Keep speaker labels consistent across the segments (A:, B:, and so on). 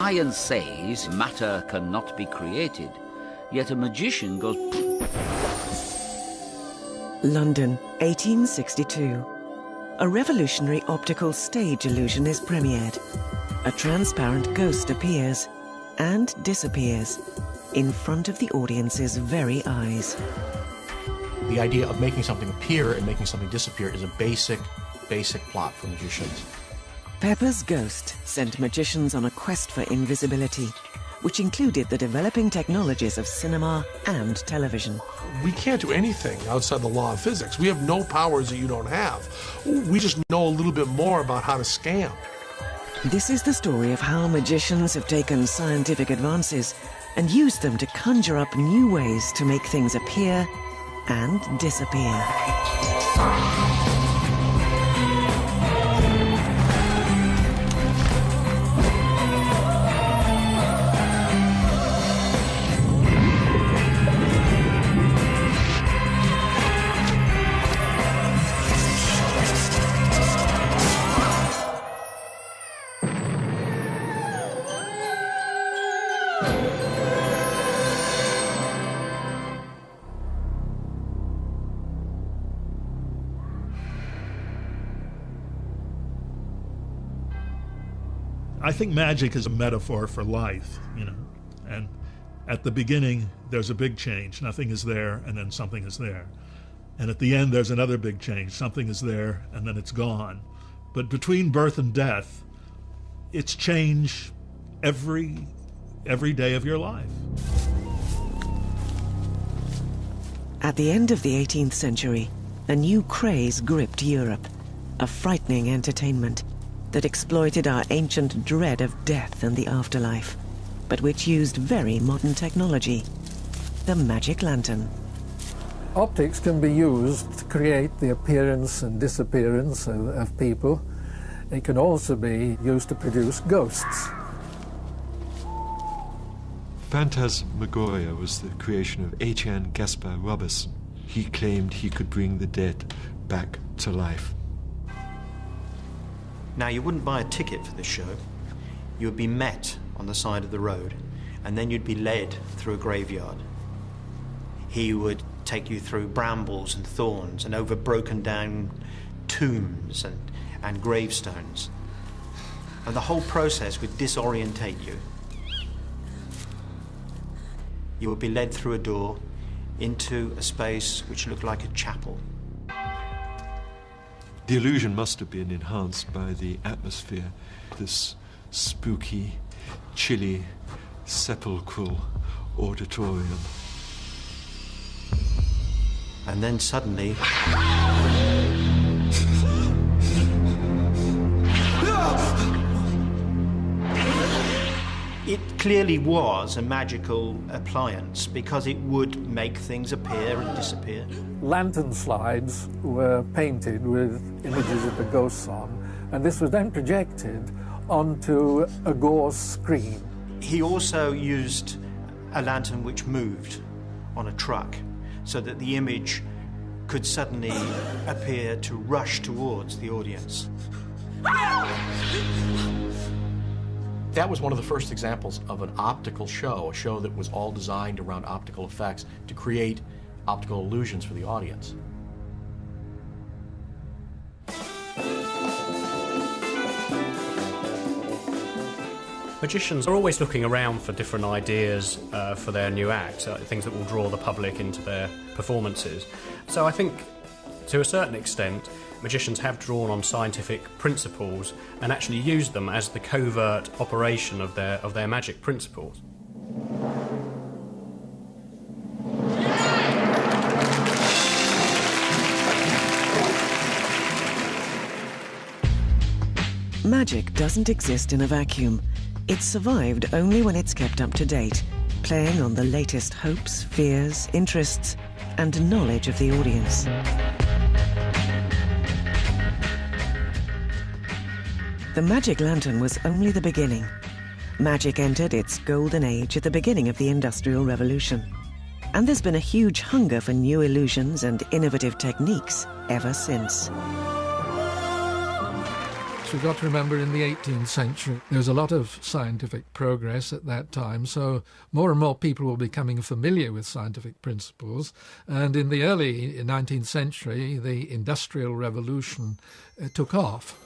A: Science says matter cannot be created, yet a magician goes...
B: London, 1862. A revolutionary optical stage illusion is premiered. A transparent ghost appears and disappears in front of the audience's very eyes.
C: The idea of making something appear and making something disappear is a basic plot for magicians.
B: Pepper's Ghost sent magicians on a quest for invisibility, which included the developing technologies of cinema and television.
D: We can't do anything outside the law of physics. We have no powers that you don't have. We just know a little bit more about how to scam.
B: This is the story of how magicians have taken scientific advances and used them to conjure up new ways to make things appear and disappear.
E: I think magic is a metaphor for life, you know, and at the beginning there's a big change, nothing is there, and then something is there. And at the end there's another big change, something is there, and then it's gone. But between birth and death, it's change every day of your life.
B: At the end of the 18th century, a new craze gripped Europe, a frightening entertainment that exploited our ancient dread of death and the afterlife, but which used very modern technology, the magic lantern.
F: Optics can be used to create the appearance and disappearance of people. It can also be used to produce ghosts.
G: Phantasmagoria was the creation of Etienne Gaspard Robinson. He claimed he could bring the dead back to life.
H: Now, you wouldn't buy a ticket for this show. You would be met on the side of the road, and then you'd be led through a graveyard. He would take you through brambles and thorns and over broken down tombs and gravestones. And the whole process would disorientate you. You would be led through a door into a space which looked like a chapel.
G: The illusion must have been enhanced by the atmosphere, this spooky, chilly, sepulchral auditorium.
H: And then suddenly... It clearly was a magical appliance because it would make things appear and disappear.
F: Lantern slides were painted with images of the ghosts on, and this was then projected onto a gauze screen.
H: He also used a lantern which moved on a truck so that the image could suddenly appear to rush towards the audience.
C: That was one of the first examples of an optical show, a show that was all designed around optical effects to create optical illusions for the audience.
I: Magicians are always looking around for different ideas for their new act, things that will draw the public into their performances. So I think, to a certain extent, magicians have drawn on scientific principles and actually used them as the covert operation of their magic principles.
B: Magic doesn't exist in a vacuum. It's survived only when it's kept up to date, playing on the latest hopes, fears, interests, and knowledge of the audience. The magic lantern was only the beginning. Magic entered its golden age at the beginning of the Industrial Revolution. And there's been a huge hunger for new illusions and innovative techniques ever since.
F: We've got to remember in the 18th century there was a lot of scientific progress at that time, so more and more people were becoming familiar with scientific principles. And in the early 19th century, the Industrial Revolution took off.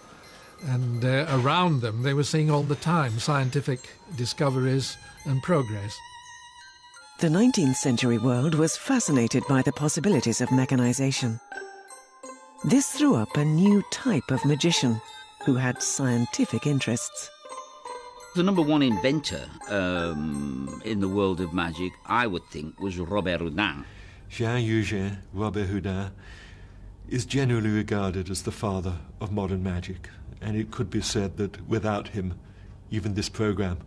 F: And around them, they were seeing all the time scientific discoveries and progress.
B: The 19th century world was fascinated by the possibilities of mechanization. This threw up a new type of magician who had scientific interests.
A: The number one inventor in the world of magic, I would think, was Robert Houdin.
G: Jean-Eugène Robert Houdin is generally regarded as the father of modern magic, and it could be said that without him, even this program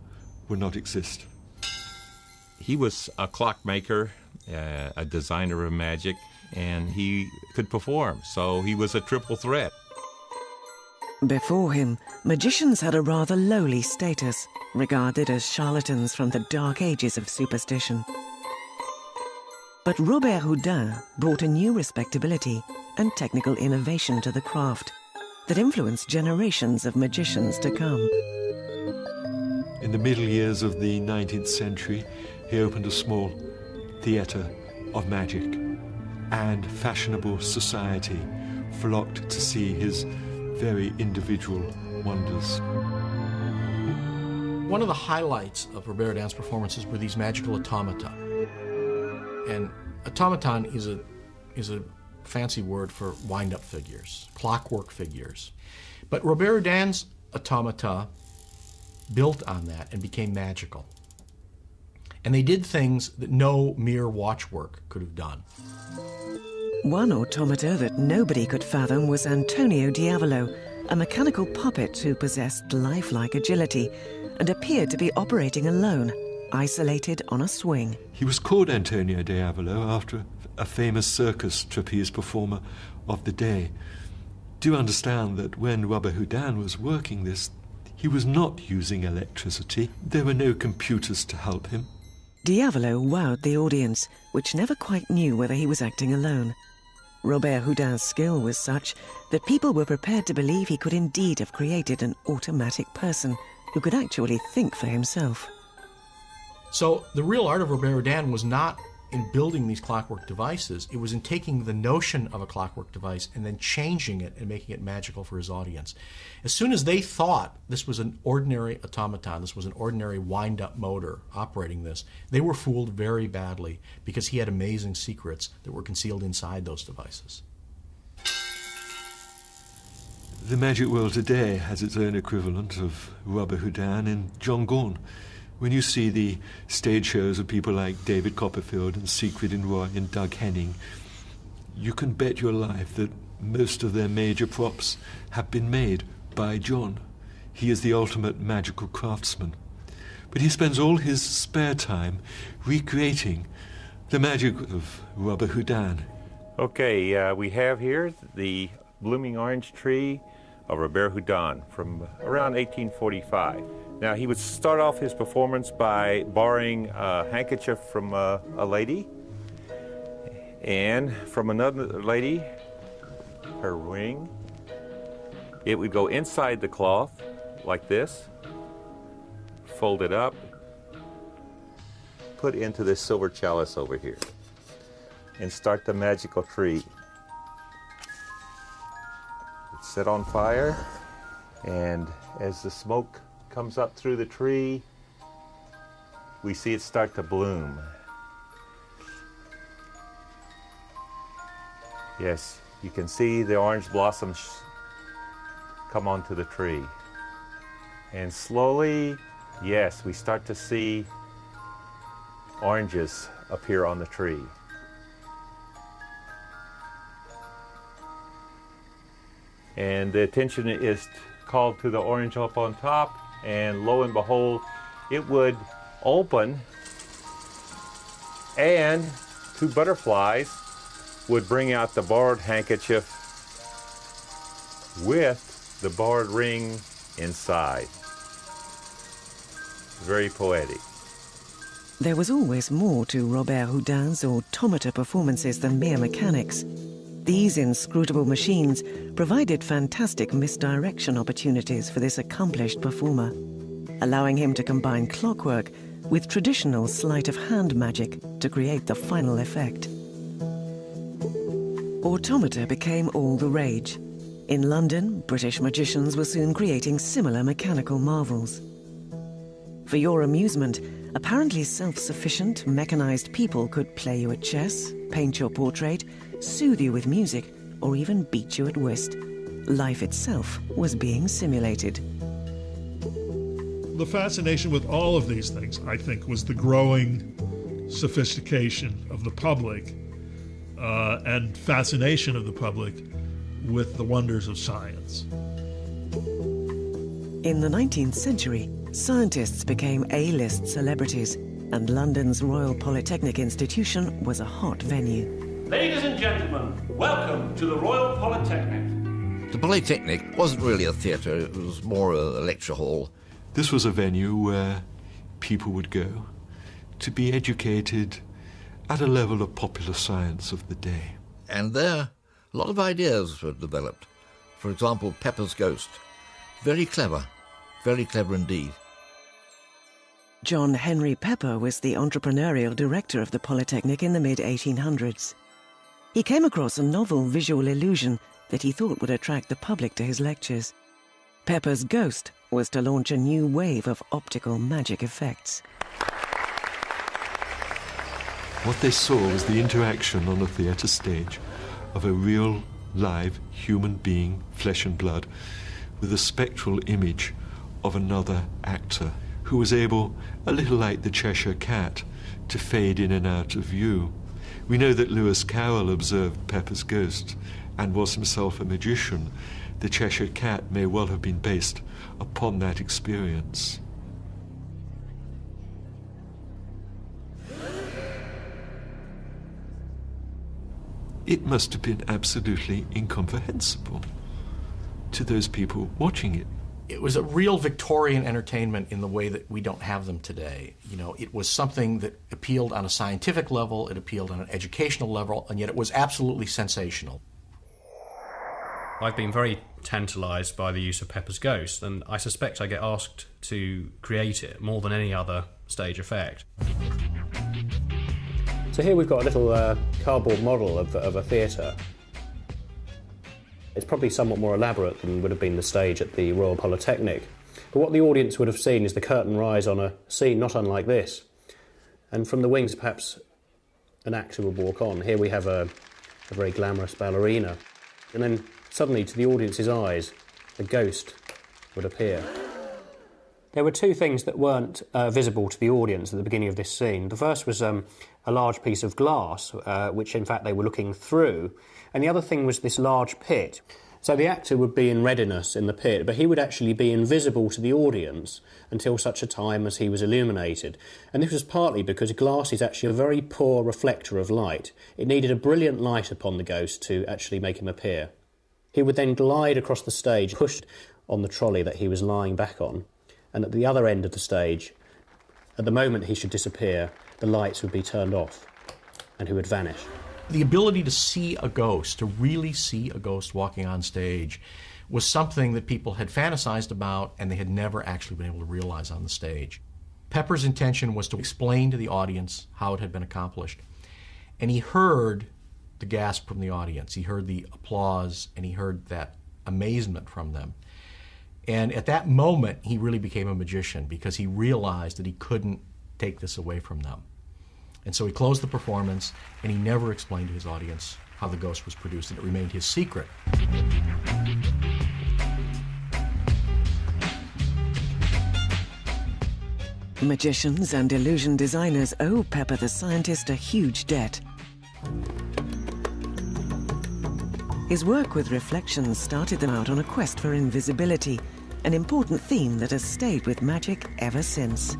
G: would not exist.
J: He was a clockmaker, a designer of magic, and he could perform, so he was a triple threat.
B: Before him, magicians had a rather lowly status, regarded as charlatans from the dark ages of superstition. But Robert Houdin brought a new respectability and technical innovation to the craft that influenced generations of magicians to come.
G: In the middle years of the 19th century, he opened a small theatre of magic, and fashionable society flocked to see his very individual wonders.
C: One of the highlights of Robert Houdin's performances were these magical automata. And automaton is a fancy word for wind-up figures, clockwork figures. But Robert Houdin's automata built on that and became magical. And they did things that no mere watchwork could have done.
B: One automata that nobody could fathom was Antonio Diavolo, a mechanical puppet who possessed lifelike agility and appeared to be operating alone, isolated on a swing.
G: He was called Antonio Diavolo after a famous circus trapeze performer of the day. Do understand that when Robert Houdin was working this, he was not using electricity. There were no computers to help him.
B: Diavolo wowed the audience, which never quite knew whether he was acting alone. Robert Houdin's skill was such that people were prepared to believe he could indeed have created an automatic person who could actually think for himself.
C: So the real art of Robert Houdin was not in building these clockwork devices. It was in taking the notion of a clockwork device and then changing it and making it magical for his audience. As soon as they thought this was an ordinary automaton, this was an ordinary wind-up motor operating this, they were fooled very badly because he had amazing secrets that were concealed inside those devices.
G: The magic world today has its own equivalent of Robert Houdin in John Gaunt. When you see the stage shows of people like David Copperfield and Siegfried & Roy and Doug Henning, you can bet your life that most of their major props have been made by John. He is the ultimate magical craftsman. But he spends all his spare time recreating the magic of Robert Houdin.
J: Okay, we have here the blooming orange tree of Robert Houdin from around 1845. Now, he would start off his performance by borrowing a handkerchief from a lady, and from another lady, her ring. It would go inside the cloth like this, fold it up, put into this silver chalice over here, and start the magical tree. It's set on fire, and as the smoke comes up through the tree, we see it start to bloom. Yes, you can see the orange blossoms come onto the tree. And slowly, yes, we start to see oranges appear on the tree. And the attention is called to the orange up on top, and lo and behold, it would open, and two butterflies would bring out the borrowed handkerchief with the borrowed ring inside. Very poetic.
B: There was always more to Robert Houdin's automata performances than mere mechanics. These inscrutable machines provided fantastic misdirection opportunities for this accomplished performer, allowing him to combine clockwork with traditional sleight-of-hand magic to create the final effect. Automata became all the rage. In London, British magicians were soon creating similar mechanical marvels. For your amusement, apparently self-sufficient, mechanized people could play you at chess, paint your portrait, soothe you with music, or even beat you at whist. Life itself was being simulated.
E: The fascination with all of these things, I think, was the growing sophistication of the public and fascination of the public with the wonders of science.
B: In the 19th century, scientists became A-list celebrities, and London's Royal Polytechnic Institution was a hot venue.
K: Ladies and gentlemen, welcome to the Royal Polytechnic.
L: The Polytechnic wasn't really a theatre, it was more a lecture hall.
G: This was a venue where people would go to be educated at a level of popular science of the day.
L: And there, a lot of ideas were developed. For example, Pepper's Ghost. Very clever indeed.
B: John Henry Pepper was the entrepreneurial director of the Polytechnic in the mid-1800s. He came across a novel visual illusion that he thought would attract the public to his lectures. Pepper's Ghost was to launch a new wave of optical magic effects.
G: What they saw was the interaction on a theatre stage of a real, live human being, flesh and blood, with a spectral image of another actor who was able, a little like the Cheshire Cat, to fade in and out of view. We know that Lewis Carroll observed Pepper's Ghost and was himself a magician. The Cheshire Cat may well have been based upon that experience. It must have been absolutely incomprehensible to those people watching it.
C: It was a real Victorian entertainment in the way that we don't have them today. You know, it was something that appealed on a scientific level, it appealed on an educational level, and yet it was absolutely sensational.
I: I've been very tantalised by the use of Pepper's Ghost, and I suspect I get asked to create it more than any other stage effect. So here we've got a little cardboard model of a theatre. It's probably somewhat more elaborate than would have been the stage at the Royal Polytechnic. But what the audience would have seen is the curtain rise on a scene not unlike this. And from the wings, perhaps an actor would walk on. Here we have a very glamorous ballerina. And then suddenly, to the audience's eyes, the ghost would appear. There were two things that weren't visible to the audience at the beginning of this scene. The first was a large piece of glass, which in fact they were looking through, and the other thing was this large pit. So the actor would be in readiness in the pit, but he would actually be invisible to the audience until such a time as he was illuminated. And this was partly because glass is actually a very poor reflector of light. It needed a brilliant light upon the ghost to actually make him appear. He would then glide across the stage, pushed on the trolley that he was lying back on, and at the other end of the stage, at the moment he should disappear, the lights would be turned off and he would vanish.
C: The ability to see a ghost, to really see a ghost walking on stage, was something that people had fantasized about and they had never actually been able to realize on the stage. Pepper's intention was to explain to the audience how it had been accomplished. And he heard the gasp from the audience, he heard the applause, and he heard that amazement from them. And at that moment, he really became a magician because he realized that he couldn't take this away from them. And so he closed the performance, and he never explained to his audience how the ghost was produced, and it remained his secret.
B: Magicians and illusion designers owe Pepper the Scientist a huge debt. His work with reflections started them out on a quest for invisibility, an important theme that has stayed with magic ever since.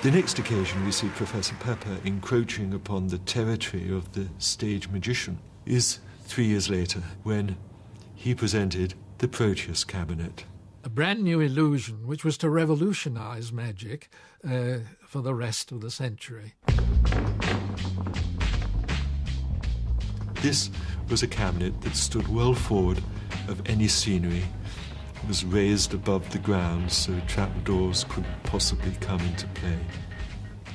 G: The next occasion we see Professor Pepper encroaching upon the territory of the stage magician is 3 years later when he presented the Proteus Cabinet.
F: a brand new illusion which was to revolutionize magic for the rest of the century.
G: This was a cabinet that stood well forward of any scenery. It was raised above the ground so trapdoors couldn't possibly come into play.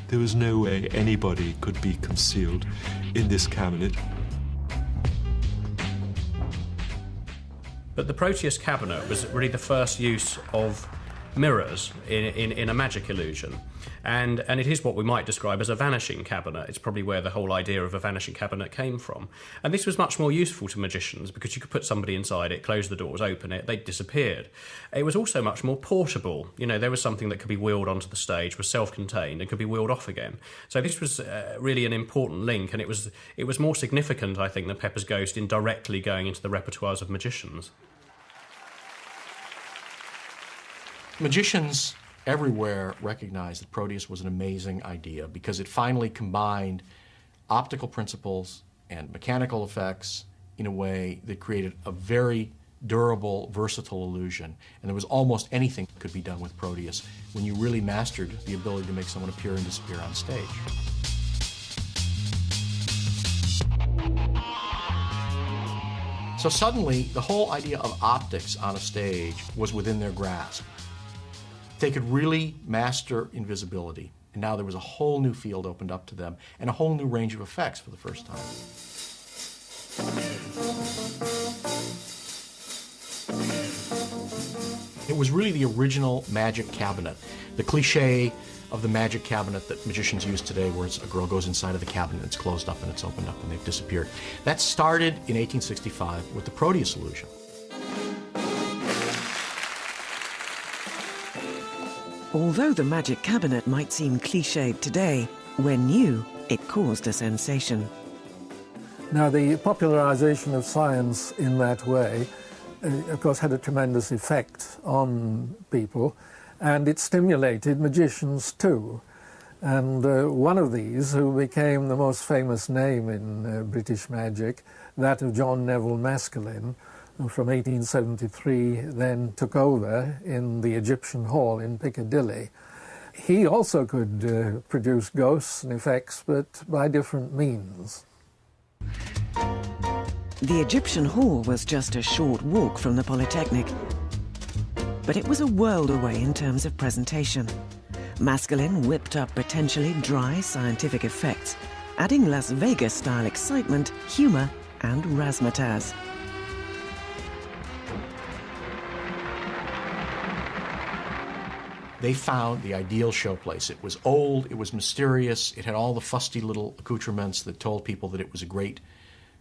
G: There was no way anybody could be concealed in this cabinet.
I: But the Proteus cabinet was really the first use of mirrors in a magic illusion. And it is what we might describe as a vanishing cabinet. It's probably where the whole idea of a vanishing cabinet came from. And this was much more useful to magicians because you could put somebody inside it, close the doors, open it, they disappeared. It was also much more portable. You know, there was something that could be wheeled onto the stage, was self-contained, and could be wheeled off again. So this was really an important link, and it was more significant, I think, than Pepper's Ghost in directly going into the repertoires of magicians.
C: Magicians everywhere recognized that Proteus was an amazing idea because it finally combined optical principles and mechanical effects in a way that created a very durable, versatile illusion. And there was almost anything that could be done with Proteus when you really mastered the ability to make someone appear and disappear on stage. So suddenly, the whole idea of optics on a stage was within their grasp. They could really master invisibility, and now there was a whole new field opened up to them and a whole new range of effects for the first time. It was really the original magic cabinet, the cliche of the magic cabinet that magicians use today, where a girl goes inside of the cabinet, it's closed up and it's opened up and they've disappeared. That started in 1865 with the Proteus illusion.
B: Although the magic cabinet might seem cliched today, when new, it caused a sensation.
F: Now, the popularization of science in that way, of course, had a tremendous effect on people, and it stimulated magicians too. And one of these, who became the most famous name in British magic, that of John Neville Maskelyne, who from 1873 then took over in the Egyptian Hall in Piccadilly. He also could produce ghosts and effects, but by different means.
B: The Egyptian Hall was just a short walk from the Polytechnic, but it was a world away in terms of presentation. Maskelyne whipped up potentially dry scientific effects, adding Las Vegas-style excitement, humor, and razzmatazz.
C: They found the ideal showplace. It was old, it was mysterious, it had all the fusty little accoutrements that told people that it was a great,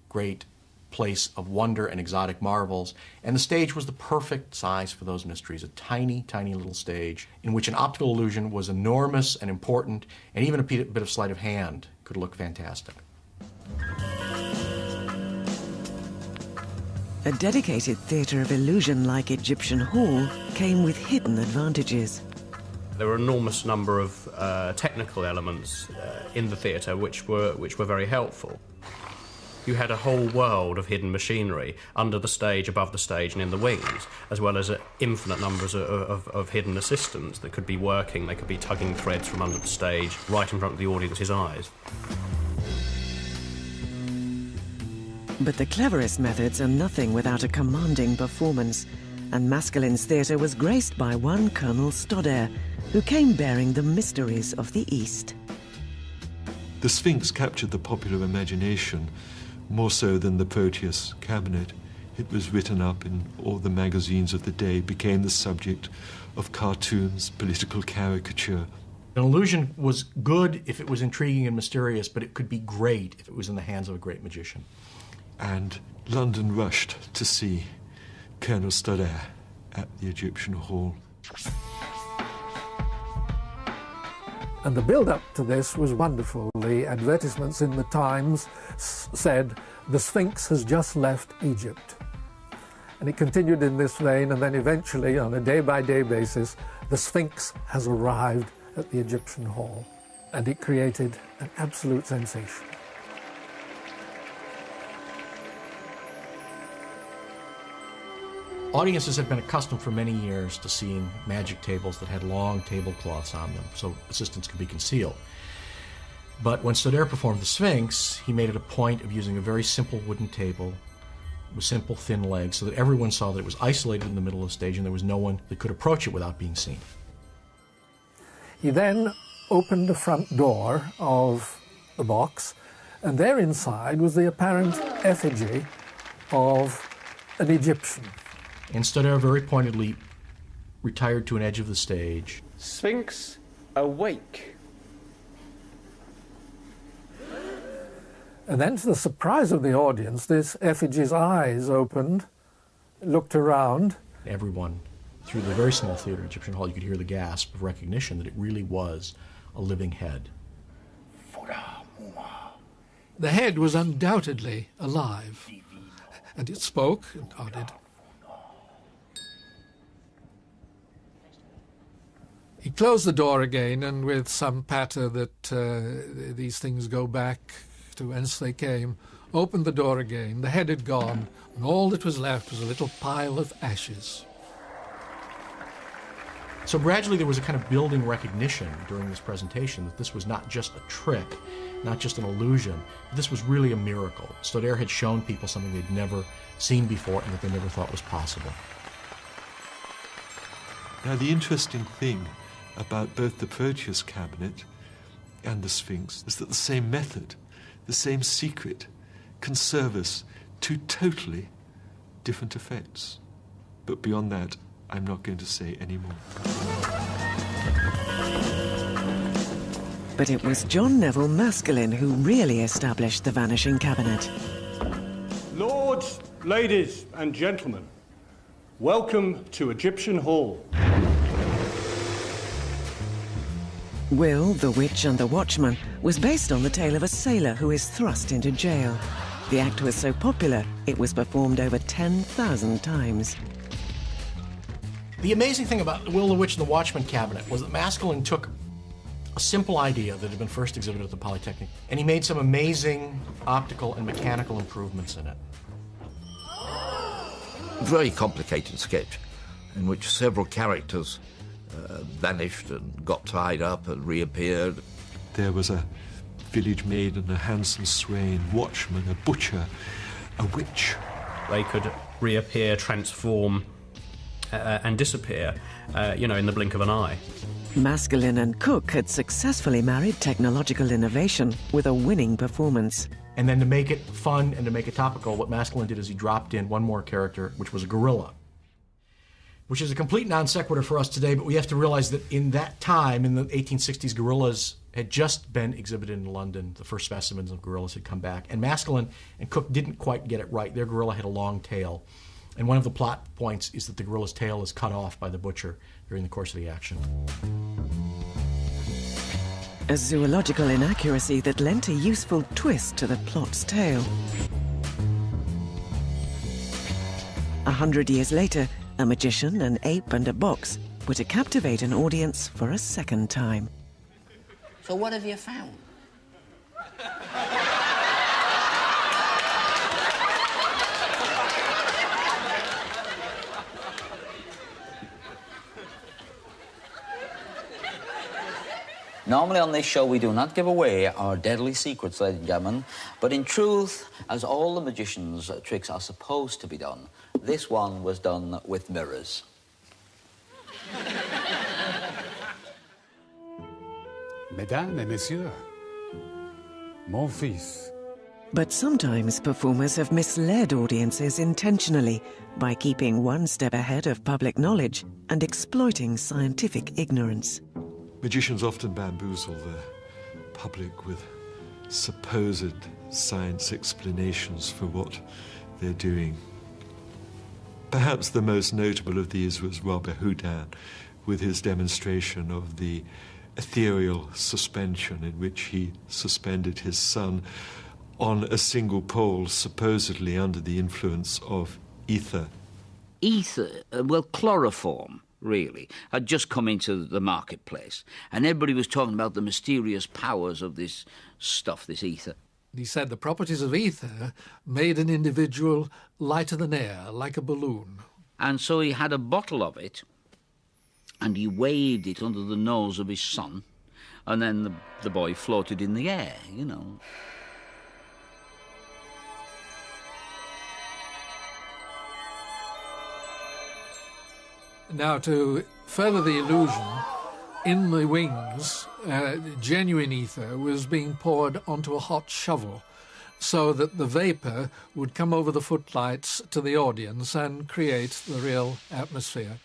C: great place of wonder and exotic marvels. And the stage was the perfect size for those mysteries, a tiny, tiny little stage in which an optical illusion was enormous and important, and even a bit of sleight of hand could look fantastic.
B: A dedicated theatre of illusion like Egyptian Hall came with hidden advantages.
I: There were an enormous number of technical elements in the theatre which were very helpful. You had a whole world of hidden machinery under the stage, above the stage, and in the wings, as well as infinite numbers of hidden assistants that could be working. They could be tugging threads from under the stage, right in front of the audience's eyes.
B: But the cleverest methods are nothing without a commanding performance, and Maskelyne's theatre was graced by one Colonel Stodare, who came bearing the mysteries of the East.
G: The Sphinx captured the popular imagination more so than the Proteus cabinet. It was written up in all the magazines of the day, became the subject of cartoons, political caricature.
C: An illusion was good if it was intriguing and mysterious, but it could be great if it was in the hands of a great magician.
G: And London rushed to see Colonel Stodare at the Egyptian Hall.
F: And the build-up to this was wonderful. The advertisements in the Times said, "The Sphinx has just left Egypt." And it continued in this vein, and then eventually, on a day-by-day basis, the Sphinx has arrived at the Egyptian Hall. And it created an absolute sensation.
C: Audiences had been accustomed for many years to seeing magic tables that had long tablecloths on them so assistants could be concealed. But when Stodare performed the Sphinx, he made it a point of using a very simple wooden table with simple thin legs so that everyone saw that it was isolated in the middle of the stage and there was no one that could approach it without being seen.
F: He then opened the front door of the box, and there inside was the apparent effigy of an Egyptian.
C: And Stodare very pointedly retired to an edge of the stage.
K: Sphinx, awake.
F: And then, to the surprise of the audience, this effigy's eyes opened, looked around.
C: Everyone, through the very small theater in Egyptian Hall, you could hear the gasp of recognition that it really was a living head.
F: The head was undoubtedly alive, and it spoke and nodded. He closed the door again, and with some patter that these things go back to whence they came, opened the door again. The head had gone, and all that was left was a little pile of ashes.
C: So gradually there was a kind of building recognition during this presentation that this was not just a trick, not just an illusion, but this was really a miracle. Stodare had shown people something they'd never seen before and that they never thought was possible.
G: Now, the interesting thing about both the Proteus cabinet and the Sphinx is that the same method, the same secret, can serve us two totally different effects. But beyond that, I'm not going to say any more.
B: But it was John Neville Maskelyne who really established the Vanishing Cabinet.
K: Lords, ladies, and gentlemen, welcome to Egyptian Hall.
B: Will, the Witch and the Watchman was based on the tale of a sailor who is thrust into jail. The act was so popular, it was performed over 10,000 times.
C: The amazing thing about Will, the Witch and the Watchman cabinet was that Maskelyne took a simple idea that had been first exhibited at the Polytechnic, and he made some amazing optical and mechanical improvements in it.
L: Very complicated sketch in which several characters vanished and got tied up and reappeared.
G: There was a village maiden, a handsome swain, watchman, a butcher, a witch.
I: They could reappear, transform, and disappear, in the blink of an eye.
B: Maskelyne and Cooke had successfully married technological innovation with a winning performance.
C: And then to make it fun and to make it topical, what Maskelyne did is he dropped in one more character, which was a gorilla, which is a complete non sequitur for us today, but we have to realize that in that time, in the 1860s, gorillas had just been exhibited in London. The first specimens of gorillas had come back. And Maskelyne and Cooke didn't quite get it right. Their gorilla had a long tail. And one of the plot points is that the gorilla's tail is cut off by the butcher during the course of the action.
B: A zoological inaccuracy that lent a useful twist to the plot's tale. 100 years later, a magician, an ape and a box were to captivate an audience for a second time.
M: So what have you found?
A: Normally on this show we do not give away our deadly secrets, ladies and gentlemen, but in truth, as all the magicians' tricks are supposed to be done, this one was done with mirrors.
N: Mesdames et messieurs, mon fils.
B: But sometimes performers have misled audiences intentionally by keeping one step ahead of public knowledge and exploiting scientific ignorance.
G: Magicians often bamboozle the public with supposed science explanations for what they're doing. Perhaps the most notable of these was Robert Houdin, with his demonstration of the ethereal suspension in which he suspended his son on a single pole, supposedly under the influence of ether.
A: Ether, well, chloroform, really, had just come into the marketplace, and everybody was talking about the mysterious powers of this stuff, this ether.
F: He said the properties of ether made an individual lighter than air, like a balloon.
A: And so he had a bottle of it, and he waved it under the nose of his son, and then the boy floated in the air, you know.
F: Now, to further the illusion, in the wings, genuine ether was being poured onto a hot shovel so that the vapour would come over the footlights to the audience and create the real atmosphere.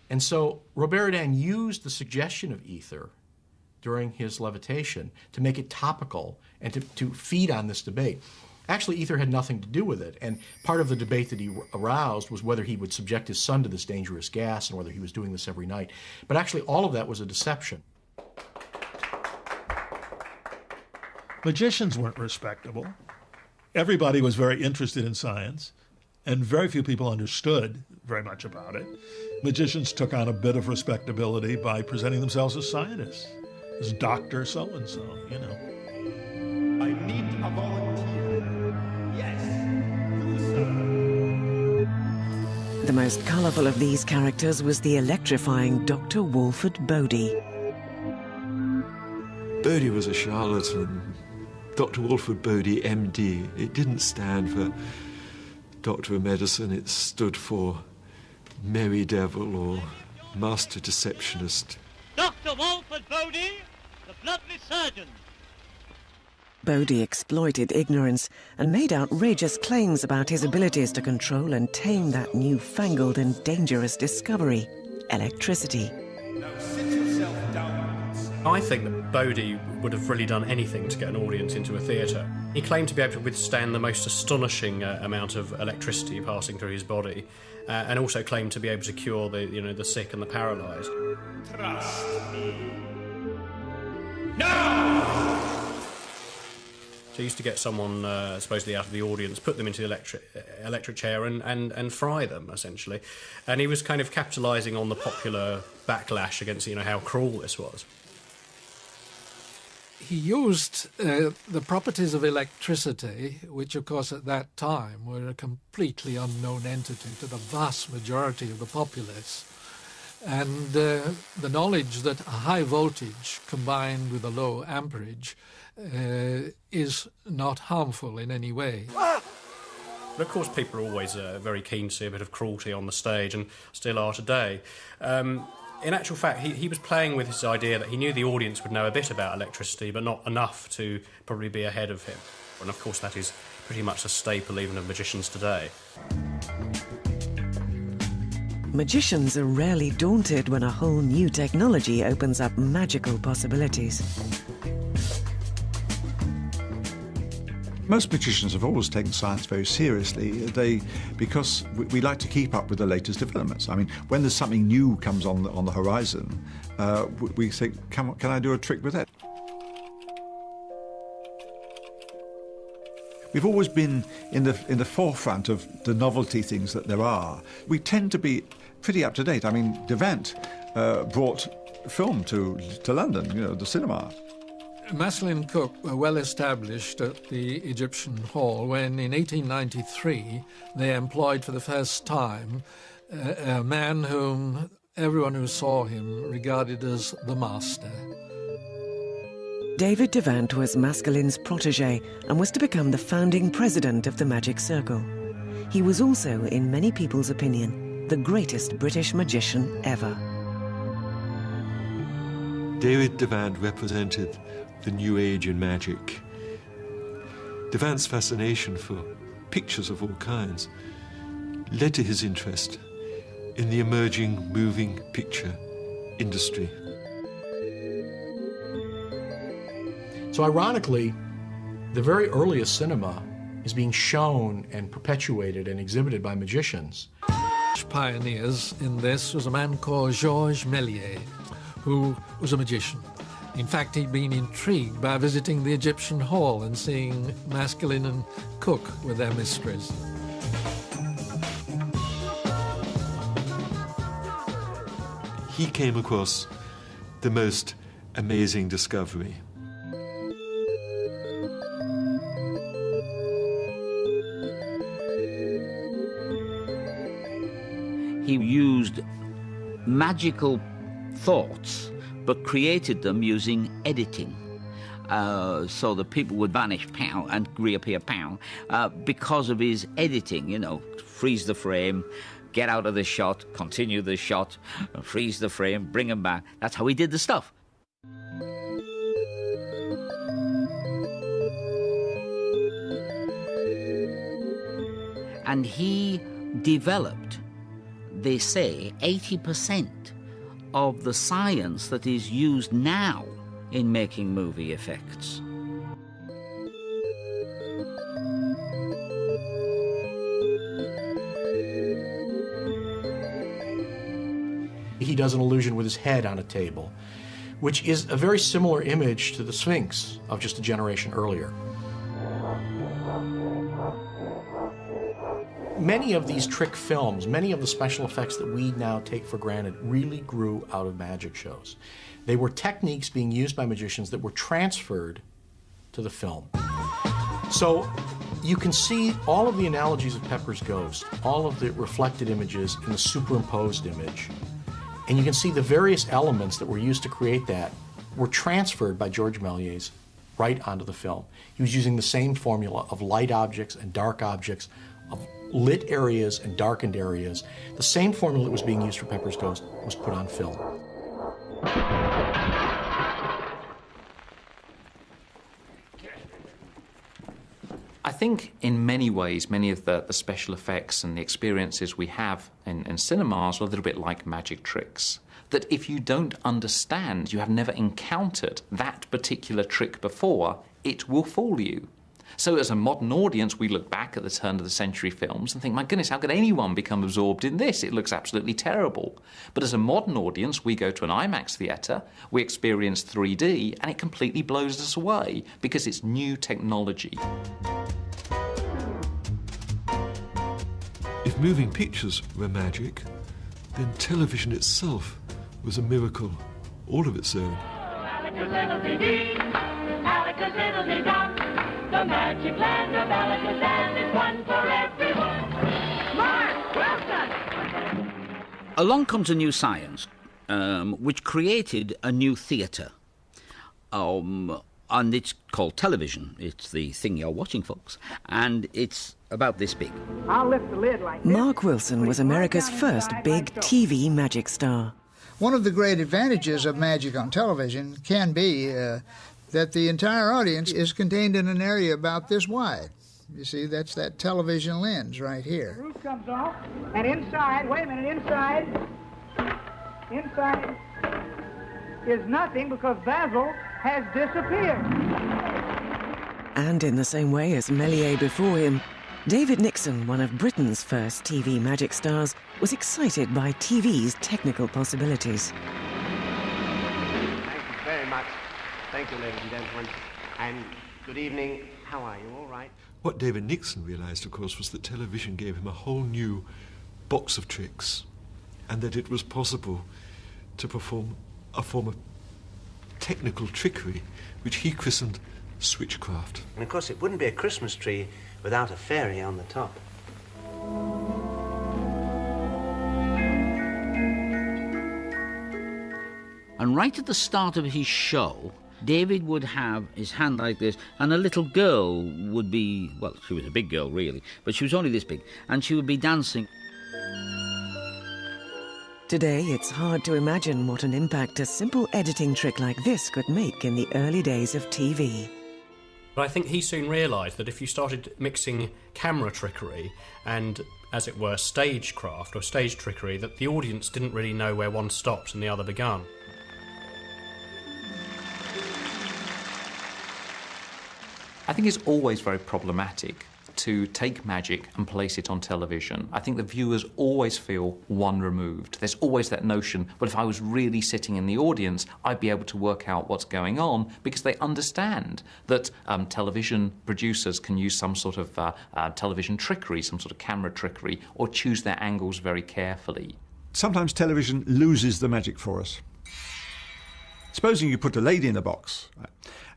C: And so Robert Houdin used the suggestion of ether during his levitation to make it topical and to feed on this debate. Actually, ether had nothing to do with it, and part of the debate that he aroused was whether he would subject his son to this dangerous gas and whether he was doing this every night. But actually, all of that was a deception.
E: Magicians weren't respectable. Everybody was very interested in science, and very few people understood very much about it. Magicians took on a bit of respectability by presenting themselves as scientists, as Dr. So-and-so, you know.
K: I need a volunteer. Yes, you, sir.
B: The most colourful of these characters was the electrifying Dr. Walford Bodie.
G: Bodie was a charlatan. Dr. Walford Bodie, MD. It didn't stand for Doctor of Medicine, it stood for Merry Devil or Master Deceptionist.
K: Dr. Walford Bodie, the bloodless surgeon.
B: Bodie exploited ignorance and made outrageous claims about his abilities to control and tame that newfangled and dangerous discovery, electricity.
K: Now sit yourself down.
I: I think that Bodie would have really done anything to get an audience into a theatre. He claimed to be able to withstand the most astonishing amount of electricity passing through his body, and also claimed to be able to cure the sick and the paralysed.
K: Trust me. No!
I: So he used to get someone supposedly out of the audience, put them into the electric chair and fry them, essentially. And he was kind of capitalising on the popular backlash against how cruel this was.
F: He used the properties of electricity, which of course at that time were a completely unknown entity to the vast majority of the populace. And the knowledge that a high voltage combined with a low amperage is not harmful in any way.
I: But of course people are always very keen to see a bit of cruelty on the stage, and still are today. In actual fact, he was playing with his idea that he knew the audience would know a bit about electricity, but not enough to probably be ahead of him. And of course that is pretty much a staple even of magicians today.
B: Magicians are rarely daunted when a whole new technology opens up magical possibilities.
O: Most magicians have always taken science very seriously. Because we like to keep up with the latest developments. I mean, when there's something new comes on the horizon, we think, can I do a trick with that? We've always been in the forefront of the novelty things that there are. We tend to be pretty up to date. I mean, Devant brought film to London, the cinema.
F: Maskelyne and Cooke were well established at the Egyptian Hall when, in 1893, they employed for the first time a man whom everyone who saw him regarded as the master.
B: David Devant was Maskelyne's protégé and was to become the founding president of the Magic Circle. He was also, in many people's opinion, the greatest British magician ever.
G: David Devant represented the new age in magic. Devant's fascination for pictures of all kinds led to his interest in the emerging moving picture industry.
C: So ironically, the very earliest cinema is being shown and perpetuated and exhibited by magicians.
F: Pioneers in this was a man called Georges Méliès, who was a magician. In fact, he'd been intrigued by visiting the Egyptian Hall and seeing Maskelyne and Cooke with their mysteries.
G: He came across the most amazing discovery.
A: He used magical thoughts, but created them using editing. So that people would vanish, pow, and reappear, pow, because of his editing, you know, freeze the frame, get out of the shot, continue the shot, freeze the frame, bring him back. That's how he did the stuff. And he developed, they say, 80% of the science that is used now in making movie effects.
C: He does an illusion with his head on a table, which is a very similar image to the Sphinx of just a generation earlier. Many of these trick films, many of the special effects that we now take for granted really grew out of magic shows. They were techniques being used by magicians that were transferred to the film. So you can see all of the analogies of Pepper's Ghost, all of the reflected images and the superimposed image. And you can see the various elements that were used to create that were transferred by George Méliès right onto the film. He was using the same formula of light objects and dark objects, of lit areas and darkened areas. The same formula that was being used for Pepper's Ghost was put on film.
P: I think in many ways, many of the special effects and the experiences we have in cinemas are a little bit like magic tricks. That if you don't understand, you have never encountered that particular trick before, it will fool you. So as a modern audience, we look back at the turn of the century films and think, my goodness, how could anyone become absorbed in this? It looks absolutely terrible. But as a modern audience, we go to an IMAX theatre, we experience 3D, and it completely blows us away because it's new technology.
G: If moving pictures were magic, then television itself was a miracle all of its own.
Q: The magic land of Alakazam is one for everyone. Mark Wilson!
A: Along comes a new science, which created a new theatre. And it's called television. It's the thing you're watching, folks. And it's about this big.
R: I'll lift the lid like this.
B: Mark Wilson was America's first big TV magic star.
S: One of the great advantages of magic on television can be that the entire audience is contained in an area about this wide. You see, that's that television lens right here.
R: The roof comes off, and inside, wait a minute, inside is nothing because Basil has disappeared.
B: And in the same way as Méliès before him, David Nixon, one of Britain's first TV magic stars, was excited by TV's technical possibilities.
T: Thank you very much. Thank you, ladies and gentlemen. And good evening. How are you? All right?
G: What David Nixon realised, of course, was that television gave him a whole new box of tricks, and that it was possible to perform a form of technical trickery, which he christened switchcraft.
T: And of course, it wouldn't be a Christmas tree without a fairy on the top.
A: And right at the start of his show, David would have his hand like this, and a little girl would be, well, she was a big girl, really, but she was only this big, and she would be dancing.
B: Today, it's hard to imagine what an impact a simple editing trick like this could make in the early days of TV.
I: But I think he soon realised that if you started mixing camera trickery and, as it were, stagecraft or stage trickery, that the audience didn't really know where one stopped and the other began.
P: I think it's always very problematic to take magic and place it on television. I think the viewers always feel one removed. There's always that notion, well, if I was really sitting in the audience, I'd be able to work out what's going on, because they understand that television producers can use some sort of television trickery, some sort of camera trickery, or choose their angles very carefully.
O: Sometimes television loses the magic for us. Supposing you put a lady in a box, right,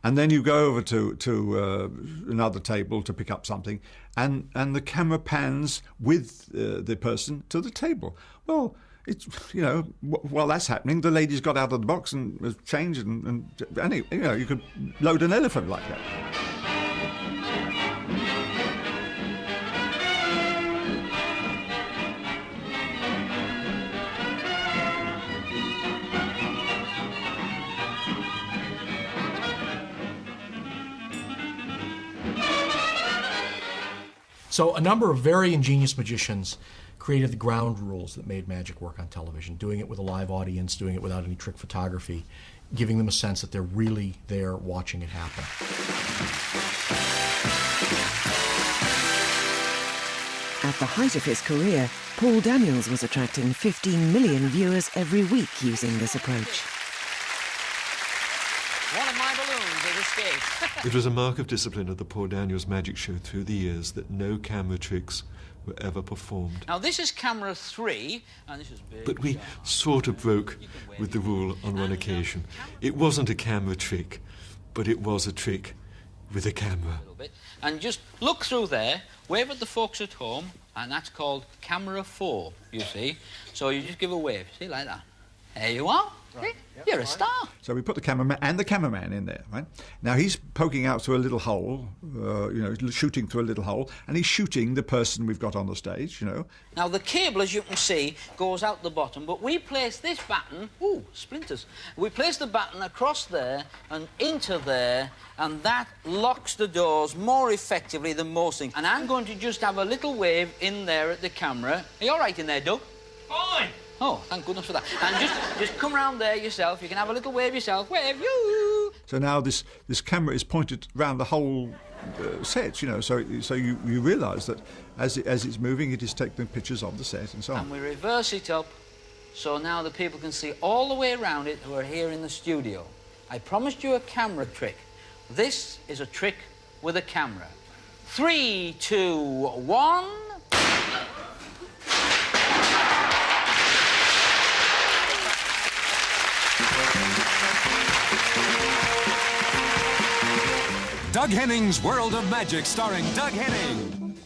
O: And then you go over to another table to pick up something, and the camera pans with the person to the table. Well, it's, you know, while that's happening, the lady's got out of the box and has changed, and you know, you could load an elephant like that.
C: So a number of very ingenious magicians created the ground rules that made magic work on television, doing it with a live audience, doing it without any trick photography, giving them a sense that they're really there watching it happen.
B: At the height of his career, Paul Daniels was attracting 15 million viewers every week using this approach.
M: One of my balloons has escaped.
G: It was a mark of discipline of the Paul Daniels Magic Show through the years that no camera tricks were ever performed.
M: Now this is camera 3, and this is big.
G: But we sort of broke with the rule on one occasion. It wasn't a camera trick, but it was a trick with a camera.
M: And just look through there, wave at the folks at home, and that's called camera 4, you see. So you just give a wave, see, like that. There you are.
O: Right.
M: Yep. You're a star.
O: So we put the cameraman and the cameraman in there, right? Now he's poking out through a little hole, you know, shooting through a little hole, and he's shooting the person we've got on the stage, you know.
M: Now the cable, as you can see, goes out the bottom, but we place this baton, ooh, splinters. We place the baton across there and into there, and that locks the doors more effectively than most things. And I'm going to just have a little wave in there at the camera. Are you all right in there, Doug?
K: Fine.
M: Oh, thank goodness for that. And just come round there yourself. You can have a little wave yourself. Wave you.
O: So now this camera is pointed around the whole set, you know. So you realise that as it's moving, it is taking pictures of the set and so on.
M: And we reverse it up, so now the people can see all the way around it who are here in the studio. I promised you a camera trick. This is a trick with a camera. 3, 2, 1.
U: Doug Henning's World of Magic, starring Doug Henning.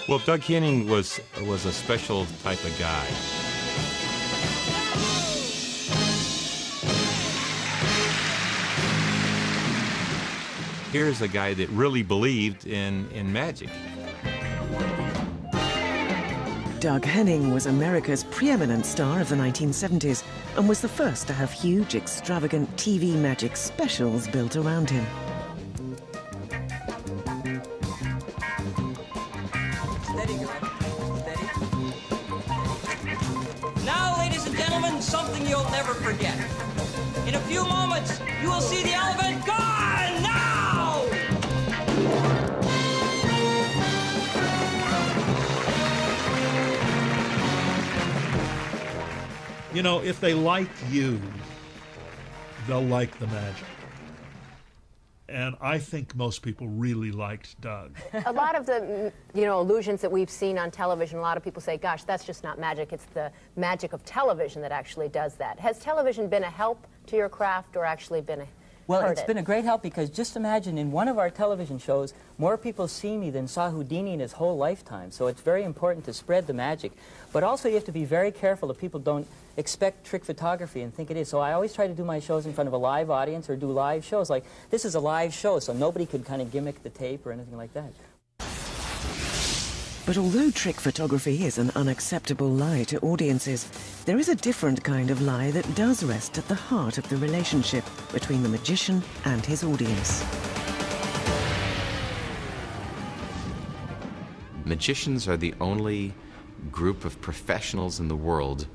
J: Well, Doug Henning was a special type of guy. Here's a guy that really believed in magic.
B: Doug Henning was America's preeminent star of the 1970s and was the first to have huge, extravagant TV magic specials built around him.
V: Steady, girl. Steady. Now, ladies and gentlemen, something you'll never forget. In a few moments, you will see the elephant gone now!
E: You know, if they like you, they'll like the magic. And I think most people really liked Doug.
W: A lot of the, illusions that we've seen on television, a lot of people say, gosh, that's just not magic. It's the magic of television that actually does that. Has television been a help to your craft or actually been a
X: Well,
W: hurt
X: it's
W: it?
X: been a great help because just imagine in one of our television shows, more people see me than saw Houdini in his whole lifetime. So it's very important to spread the magic. But also you have to be very careful that people don't expect trick photography and think it is. So I always try to do my shows in front of a live audience or do live shows. Like, this is a live show, so nobody could kind of gimmick the tape or anything like that.
B: But although trick photography is an unacceptable lie to audiences, there is a different kind of lie that does rest at the heart of the relationship between the magician and his audience.
Y: Magicians are the only group of professionals in the world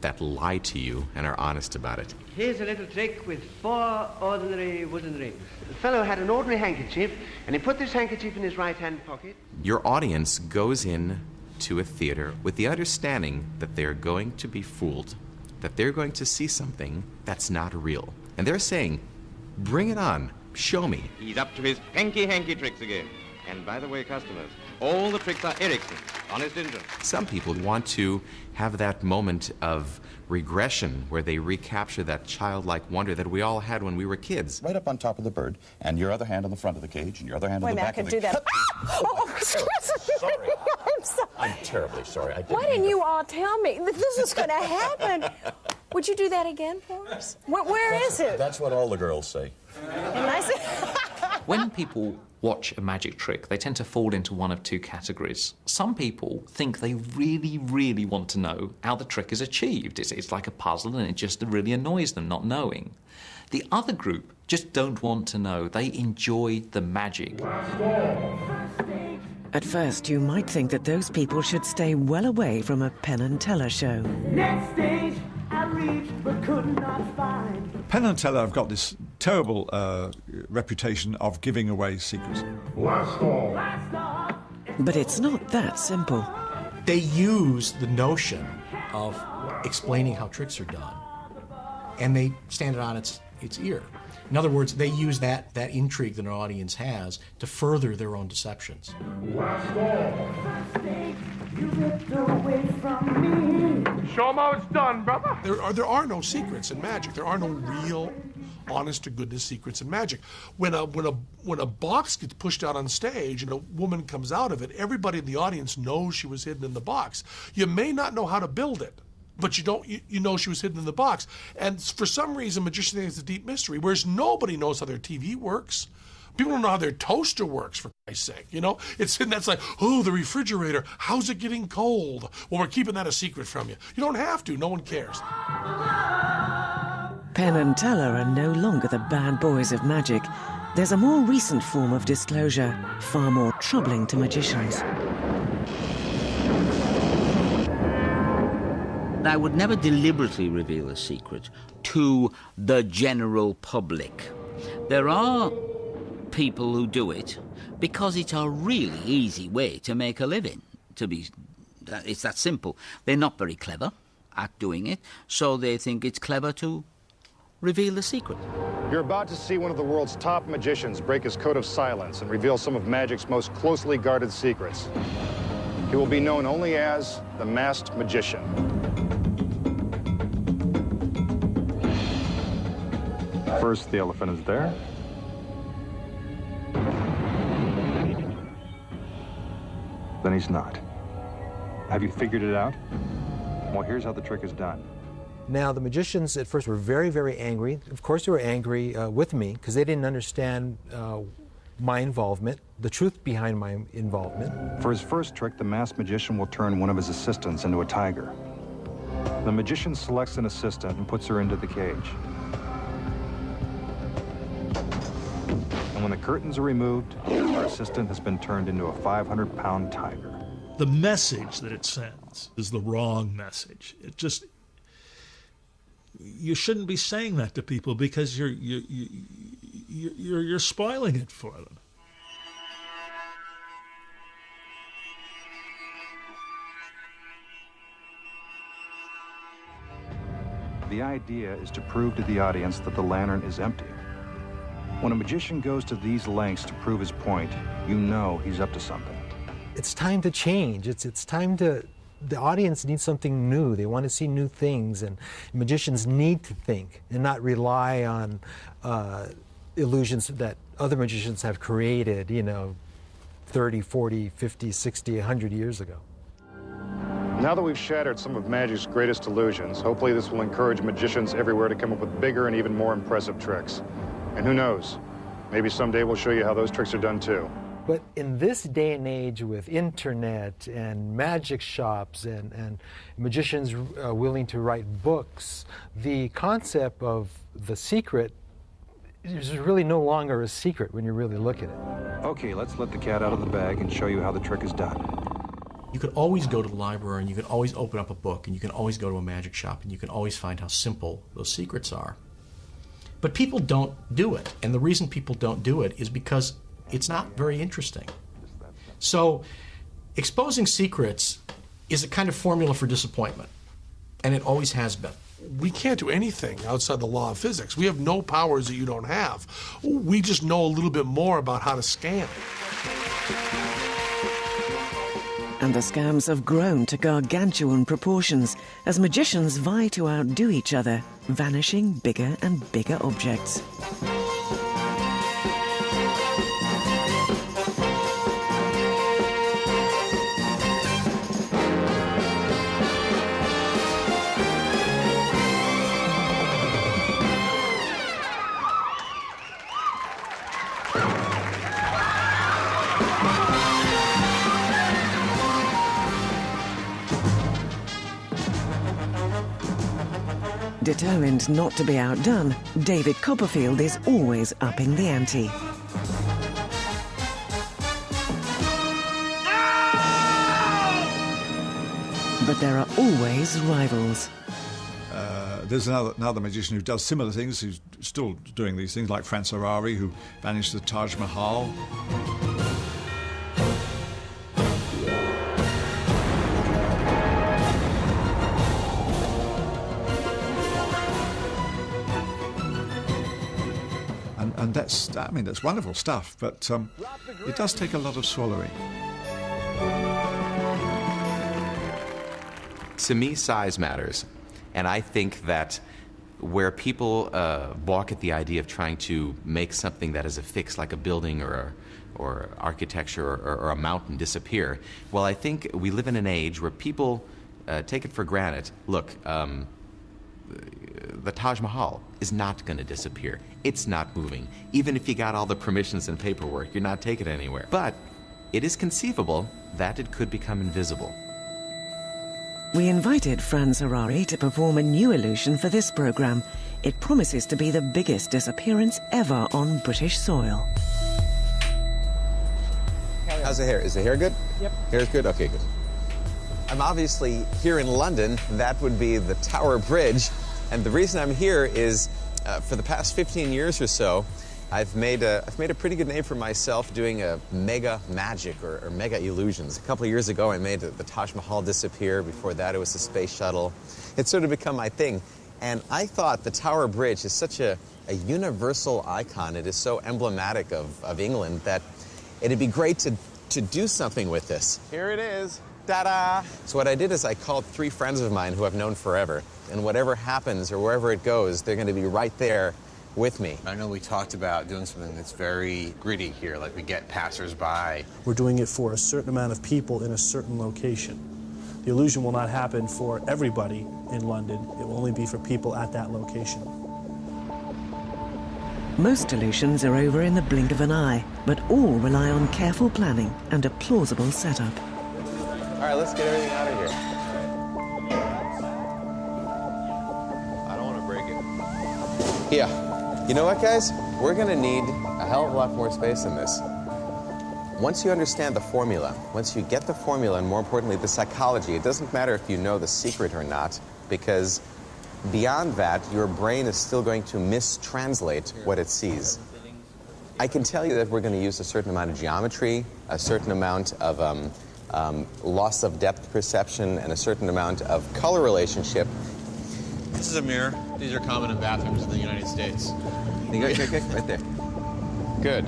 Y: that lie to you and are honest about it.
T: Here's a little trick with 4 ordinary wooden rings. The fellow had an ordinary handkerchief, and he put this handkerchief in his right-hand pocket.
Y: Your audience goes in to a theater with the understanding that they're going to be fooled, that they're going to see something that's not real. And they're saying, bring it on, show me.
D: He's up to his hanky-hanky tricks again. And by the way, customers, all the tricks are Ericsson's, honest engine.
Y: Some people want to have that moment of regression where they recapture that childlike wonder that we all had when we were kids.
F: Right up on top of the bird, and your other hand on the front of the cage, and your other hand on
W: Wait a
F: the
W: minute,
F: back
W: I
F: of
W: could
F: the
W: do that. Oh, excuse me.
F: Sorry.
W: I'm sorry.
F: I'm terribly sorry.
W: Why didn't you all tell me that this was going to happen? Would you do that again for us? Where is it?
F: That's what all the girls say.
W: And I said,
P: When people watch a magic trick, they tend to fall into one of two categories. Some people think they really, really want to know how the trick is achieved. It's like a puzzle and it just really annoys them not knowing. The other group just don't want to know. They enjoy the magic.
B: At first, you might think that those people should stay well away from a Penn and Teller show.
Q: Next stage, I reached but could not find.
O: Penn and Teller have got this terrible reputation of giving away secrets.
B: But it's not that simple.
C: They use the notion of explaining how tricks are done, and they stand it on its ear. In other words, they use that intrigue that an audience has to further their own deceptions.
H: Show them how it's done, brother. There are no secrets in magic. There are no real, honest-to-goodness secrets in magic. When a box gets pushed out on stage and a woman comes out of it, everybody in the audience knows she was hidden in the box. You may not know how to build it, but you know she was hidden in the box. And for some reason, magicians think it's a deep mystery, whereas nobody knows how their TV works. People don't know how their toaster works, for Christ's sake. You know, that's like, oh, the refrigerator, how's it getting cold? Well, we're keeping that a secret from you. You don't have to. No one cares.
B: Penn and Teller are no longer the bad boys of magic. There's a more recent form of disclosure, far more troubling to magicians.
M: I would never deliberately reveal a secret to the general public. There are people who do it because it's a really easy way to make a living. It's that simple. They're not very clever at doing it, so they think it's clever to reveal the secret.
L: You're about to see one of the world's top magicians break his code of silence and reveal some of magic's most closely guarded secrets. He will be known only as the Masked Magician. First, the elephant is there. Then he's not. Have you figured it out? Well, here's how the trick is done.
N: Now, the magicians at first were very, very angry. Of course, they were angry with me because they didn't understand my involvement, the truth behind my involvement.
L: For his first trick, the masked magician will turn one of his assistants into a tiger. The magician selects an assistant and puts her into the cage. And when the curtains are removed, our assistant has been turned into a 500-pound tiger.
E: The message that it sends is the wrong message. You shouldn't be saying that to people because you're spoiling it for them.
L: The idea is to prove to the audience that the lantern is empty. When a magician goes to these lengths to prove his point, you know he's up to something.
N: It's time to change. It's time to... The audience needs something new. They want to see new things, and magicians need to think and not rely on illusions that other magicians have created, 30, 40, 50, 60, 100 years ago.
L: Now that we've shattered some of magic's greatest illusions, hopefully this will encourage magicians everywhere to come up with bigger and even more impressive tricks. And who knows, maybe someday we'll show you how those tricks are done too.
N: But in this day and age with internet and magic shops and magicians willing to write books, the concept of the secret is really no longer a secret when you really look at it.
L: Okay, let's let the cat out of the bag and show you how the trick is done.
C: You could always go to the library and you can always open up a book and you can always go to a magic shop and you can always find how simple those secrets are. But people don't do it. And the reason people don't do it is because it's not very interesting. So exposing secrets is a kind of formula for disappointment, and it always has been.
H: we can't do anything outside the law of physics. We have no powers that you don't have. We just know a little bit more about how to scam.
B: And the scams have grown to gargantuan proportions as magicians vie to outdo each other, vanishing bigger and bigger objects. Determined not to be outdone, David Copperfield is always upping the ante. But there are always rivals.
O: There's another magician who does similar things, who's still doing these things, like Franz Harari, who vanished the Taj Mahal. And that's wonderful stuff, but it does take a lot of swallowing.
Y: To me, size matters. And I think that where people balk at the idea of trying to make something that is a fix, like a building or architecture or a mountain, disappear, well, I think we live in an age where people take it for granted. Look, the Taj Mahal is not going to disappear. It's not moving. Even if you got all the permissions and paperwork, you're not taking it anywhere. But it is conceivable that it could become invisible.
B: We invited Franz Harari to perform a new illusion for this program. It promises to be the biggest disappearance ever on British soil.
A: How's the hair? Is the hair good?
X: Yep.
A: Hair's good? Okay, good. I'm obviously here in London. That would be the Tower Bridge. And the reason I'm here is for the past 15 years or so, I've made a pretty good name for myself doing a mega magic or mega illusions. A couple of years ago, I made the Taj Mahal disappear. Before that, it was the space shuttle. It's sort of become my thing. And I thought the Tower Bridge is such a universal icon. It is so emblematic of England that it'd be great to do something with this. Here it is. Ta-da! So what I did is I called 3 friends of mine who I've known forever. And whatever happens or wherever it goes, they're going to be right there with me.
G: I know we talked about doing something that's very gritty here, like we get passers-by.
I: We're doing it for a certain amount of people in a certain location. The illusion will not happen for everybody in London. It will only be for people at that location.
B: Most illusions are over in the blink of an eye, but all rely on careful planning and a plausible setup.
A: All right, let's get everything out of here. I don't want to break it. Yeah. You know what, guys? We're going to need a hell of a lot more space than this. Once you understand the formula, once you get the formula, and more importantly, the psychology, it doesn't matter if you know the secret or not, because beyond that, your brain is still going to mistranslate what it sees. I can tell you that we're going to use a certain amount of geometry, a certain amount of loss of depth perception, and a certain amount of color relationship.
G: This is a mirror. These are common in bathrooms in the United States.
A: Good, right there. Good.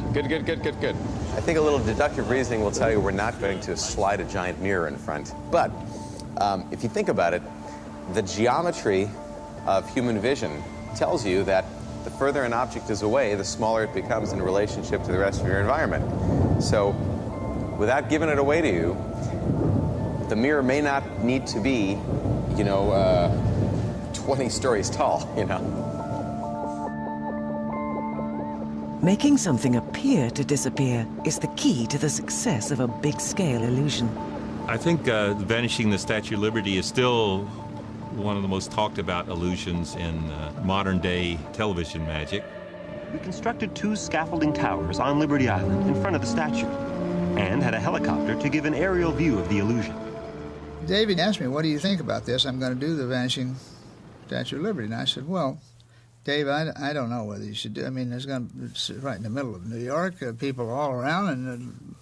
A: I think a little deductive reasoning will tell you we're not going to slide a giant mirror in front. But if you think about it, the geometry of human vision tells you that the further an object is away, the smaller it becomes in relationship to the rest of your environment. So without giving it away to you, the mirror may not need to be, 20 stories tall,
B: Making something appear to disappear is the key to the success of a big-scale illusion.
J: I think vanishing the Statue of Liberty is still one of the most talked about illusions in modern-day television magic.
R: We constructed 2 scaffolding towers on Liberty Island in front of the statue and had a helicopter to give an aerial view of the illusion.
S: David asked me, what do you think about this? I'm going to do the vanishing Statue of Liberty. And I said, well, Dave, I don't know whether you should do. I mean, it's right in the middle of New York, people all around, and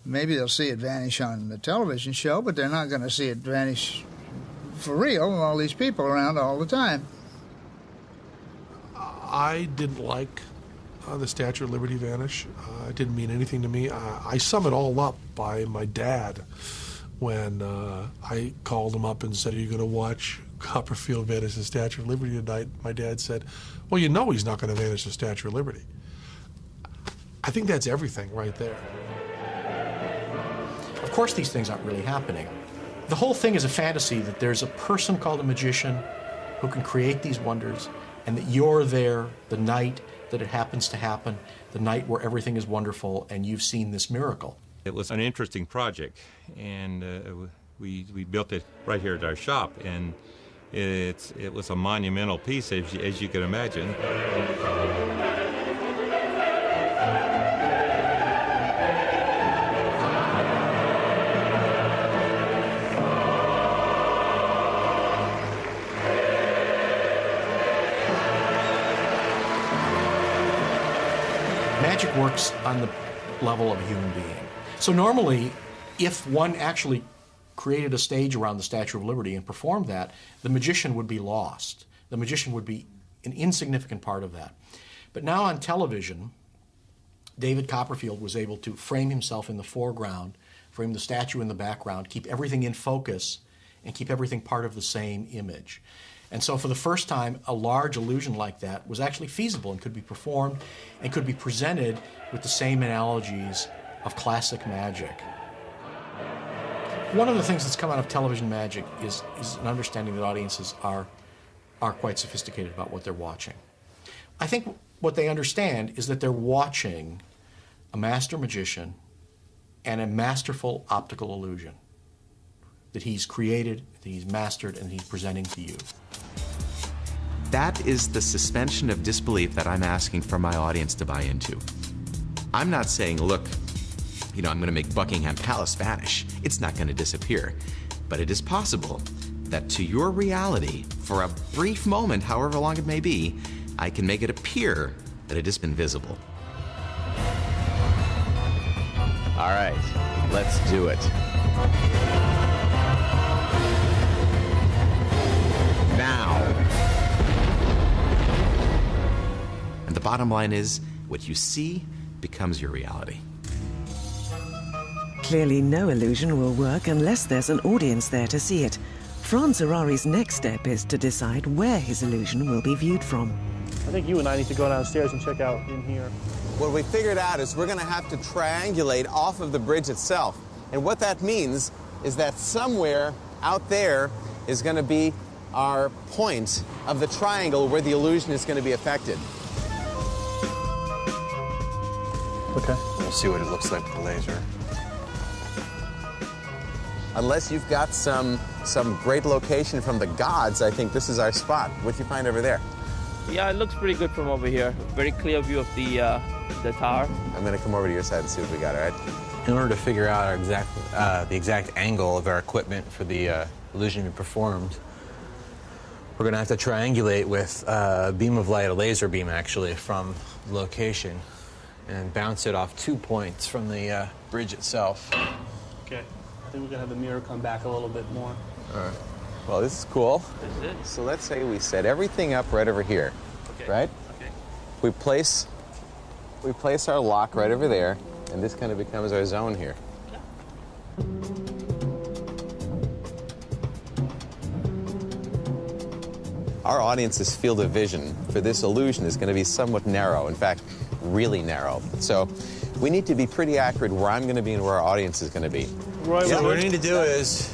S: maybe they'll see it vanish on the television show, but they're not going to see it vanish for real, with all these people around all the time.
H: I didn't like the Statue of Liberty vanish. It didn't mean anything to me. I sum it all up by my dad when I called him up and said, "Are you going to watch Copperfield vanish the Statue of Liberty tonight?" My dad said, "Well, you know he's not going to vanish the Statue of Liberty." I think that's everything right there.
C: Of course these things aren't really happening. The whole thing is a fantasy that there's a person called a magician who can create these wonders, and that you're there the night that it happens to happen, the night where everything is wonderful, and you've seen this miracle.
J: It was an interesting project, and we built it right here at our shop, and it was a monumental piece, as you can imagine.
C: Magic works on the level of a human being. So normally, if one actually created a stage around the Statue of Liberty and performed that, the magician would be lost. The magician would be an insignificant part of that. But now on television, David Copperfield was able to frame himself in the foreground, frame the statue in the background, keep everything in focus, and keep everything part of the same image. And so for the first time, a large illusion like that was actually feasible and could be performed and could be presented with the same analogies of classic magic. One of the things that's come out of television magic is an understanding that audiences are quite sophisticated about what they're watching. I think what they understand is that they're watching a master magician and a masterful optical illusion that he's created, that he's mastered, and he's presenting to you.
Y: That is the suspension of disbelief that I'm asking for my audience to buy into. I'm not saying, look, I'm going to make Buckingham Palace vanish. It's not going to disappear. But it is possible that to your reality, for a brief moment, however long it may be, I can make it appear that it has been visible.
A: All right, let's do it. Now.
Y: And the bottom line is, what you see becomes your reality.
B: Clearly no illusion will work unless there's an audience there to see it. Franz Harari's next step is to decide where his illusion will be viewed from.
I: I think you and I need to go downstairs and check out in here.
A: What we figured out is we're going to have to triangulate off of the bridge itself. And what that means is that somewhere out there is going to be our point of the triangle where the illusion is going to be affected.
G: Okay. We'll see what it looks like with the laser.
A: Unless you've got some great location from the gods, I think this is our spot. What'd you find over there?
D: Yeah, it looks pretty good from over here. Very clear view of the tower.
A: I'm going to come over to your side and see what we got, all right?
G: In order to figure out the exact angle of our equipment for the illusion to be performed, we're going to have to triangulate with a beam of light, a laser beam actually, from location, and bounce it off 2 points from the bridge itself.
I: Okay. I think we're going to have the mirror come back a little bit more.
A: All right. Well, this is cool.
D: This is it.
A: So let's say we set everything up right over here,
D: okay.
A: right?
D: Okay.
A: We place our lock right over there, and this kind of becomes our zone here. Our audience's field of vision for this illusion is going to be somewhat narrow, in fact, really narrow. So we need to be pretty accurate where I'm going to be and where our audience is going to be.
G: Right, so what we need to do is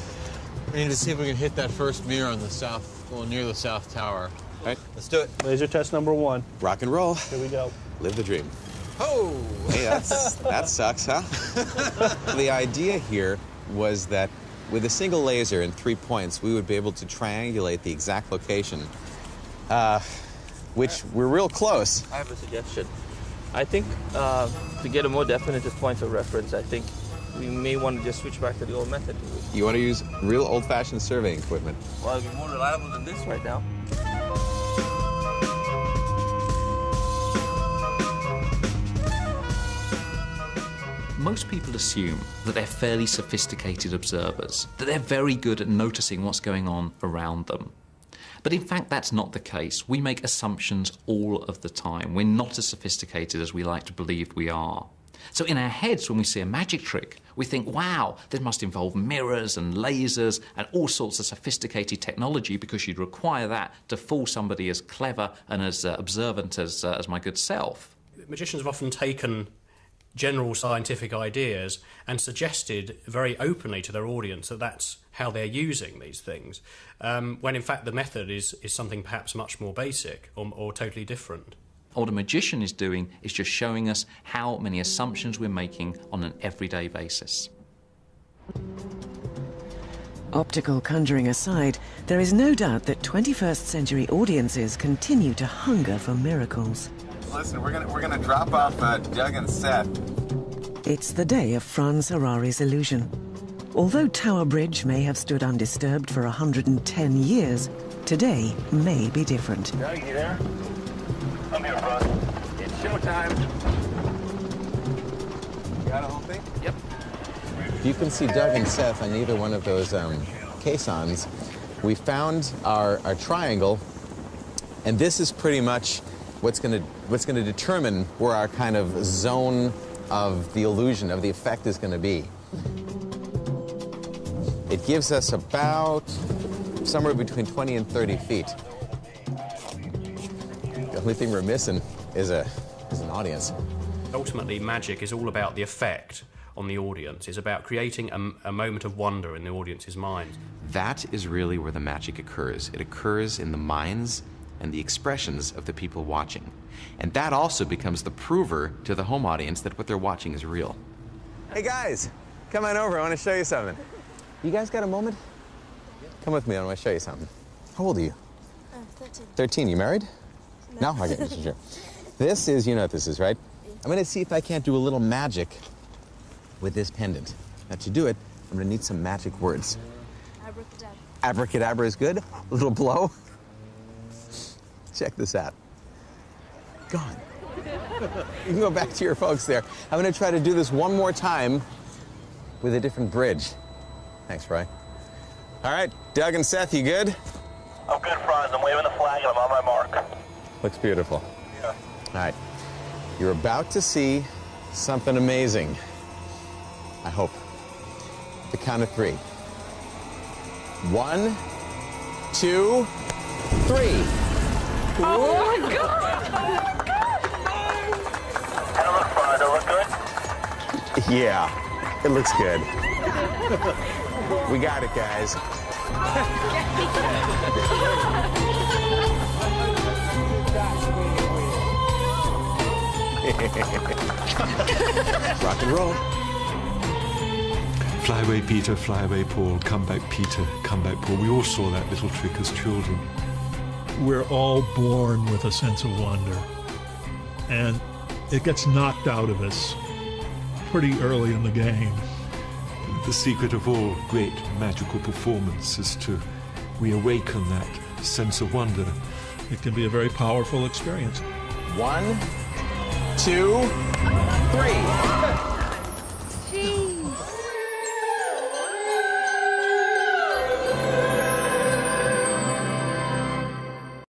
G: we need to see if we can hit that first mirror on the south, well, near the south tower.
A: All right,
G: let's do it.
I: Laser test number 1.
A: Rock and roll.
I: Here we go.
A: Live the dream.
G: Oh!
A: Hey, that sucks, huh? The idea here was that with a single laser and 3 points, we would be able to triangulate the exact location, which we're real close.
D: I have a suggestion. I think to get a more definitive point of reference, I think we may want to just switch back to the old method.
A: You want to use real old-fashioned surveying equipment?
D: Well, it'll be more reliable than this right now.
P: most people assume that they're fairly sophisticated observers, that they're very good at noticing what's going on around them. But in fact, that's not the case. We make assumptions all of the time. We're not as sophisticated as we like to believe we are. So in our heads, when we see a magic trick, we think, wow, this must involve mirrors and lasers and all sorts of sophisticated technology, because you'd require that to fool somebody as clever and as observant as my good self.
F: Magicians have often taken general scientific ideas and suggested very openly to their audience that that's how they're using these things, when in fact the method is something perhaps much more basic or totally different.
P: What a magician is doing is just showing us how many assumptions we're making on an everyday basis.
B: Optical conjuring aside, there is no doubt that 21st century audiences continue to hunger for miracles.
A: Listen, we're gonna drop off Doug and Seth.
B: It's the day of Franz Harari's illusion. Although Tower Bridge may have stood undisturbed for 110 years, today may be different.
Q: Doug, you there? I'm here, Franz. It's showtime.
A: You got a whole thing?
Q: Yep.
A: You can see Doug and Seth on either one of those caissons. We found our triangle, and this is pretty much what's going to determine where our kind of zone of the illusion, of the effect is going to be. It gives us about somewhere between 20 and 30 feet. The only thing we're missing is an audience.
F: Ultimately, magic is all about the effect on the audience. It's about creating a moment of wonder in the audience's mind.
Y: That is really where the magic occurs. It occurs in the minds and the expressions of the people watching. And that also becomes the prover to the home audience that what they're watching is real.
A: Hey guys, come on over, I want to show you something. You guys got a moment? Come with me, I want to show you something. How old are you?
K: 13.
A: 13, you married? No? Okay, just sure. This is, you know what this is, right? I'm going to see if I can't do a little magic with this pendant. Now to do it, I'm going to need some magic words.
K: Abracadabra.
A: Abracadabra is good. A little blow. Check this out. Gone. You can go back to your folks there. I'm going to try to do this one more time with a different bridge. Thanks, Fry. All right, Doug and Seth, you good?
Q: I'm good, Franz. I'm waving the flag and I'm on my mark.
A: Looks beautiful.
Q: Yeah.
A: All right. You're about to see something amazing. I hope. At the count of 3. 1, 2, 3.
Q: Oh my God! How do it look, Franz? Does it look good?
A: Yeah, it looks good. We got it, guys. Rock and roll.
T: Fly away, Peter, fly away, Paul. Come back, Peter, come back, Paul. We all saw that little trick as children.
E: We're all born with a sense of wonder, and it gets knocked out of us pretty early in the game.
T: The secret of all great magical performance is to reawaken that sense of wonder.
E: It can be a very powerful experience.
A: 1, 2, 3.
K: Jeez.